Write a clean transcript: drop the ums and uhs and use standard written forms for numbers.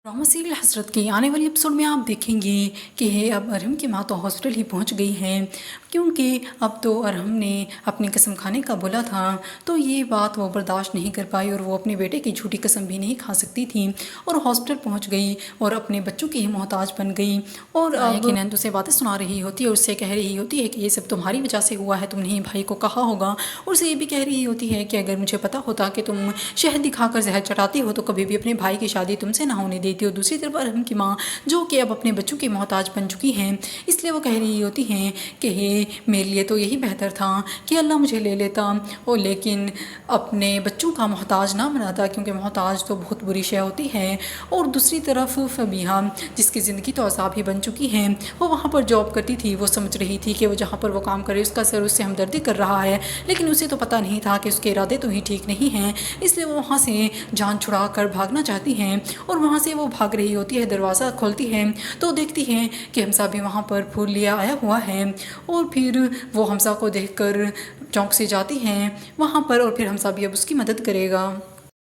Drama serial हसरत की आने वाली एपिसोड में आप देखेंगे कि अब अरहम की माँ तो हॉस्पिटल ही पहुंच गई है, क्योंकि अब तो अरहम ने अपनी कसम खाने का बोला था। तो ये बात वो बर्दाश्त नहीं कर पाई और वो अपने बेटे की झूठी कसम भी नहीं खा सकती थी और हॉस्पिटल पहुंच गई और अपने बच्चों की ही मोहताज बन गई। और यकीनन उसे बातें सुना रही होती है और उससे कह रही होती है कि ये सब तुम्हारी वजह से हुआ है, तुमने ही भाई को कहा होगा। और उसे ये भी कह रही होती है कि अगर मुझे पता होता कि तुम शहद दिखाकर जहर चटाती हो तो कभी भी अपने भाई की शादी तुमसे ना होने देती हो। दूसरी तरफ अरहम की माँ जो कि अब अपने बच्चों की मोहताज बन चुकी हैं, इसलिए वो कह रही होती हैं कि हे मेरे लिए तो यही बेहतर था कि अल्लाह मुझे ले लेता और लेकिन अपने बच्चों का मोहताज ना बनाता, क्योंकि मोहताज तो बहुत बुरी शय होती है। और दूसरी तरफ फबीहा जिसकी ज़िंदगी तो असाब ही बन चुकी है, वो वहाँ पर जॉब करती थी। वो समझ रही थी कि वो जहाँ पर वो काम करे उसका सर उससे हमदर्दी कर रहा है, लेकिन उसे तो पता नहीं था कि उसके इरादे तो ही ठीक नहीं हैं। इसलिए वो वहाँ से जान छुड़ा कर भागना चाहती हैं और वहाँ से वो भाग रही होती है। दरवाज़ा खोलती है तो देखती है कि हमसा भी वहाँ पर फूल लिया आया हुआ है और फिर वो हमसा को देखकर चौंक से जाती हैं वहाँ पर और फिर हमसा भी अब उसकी मदद करेगा।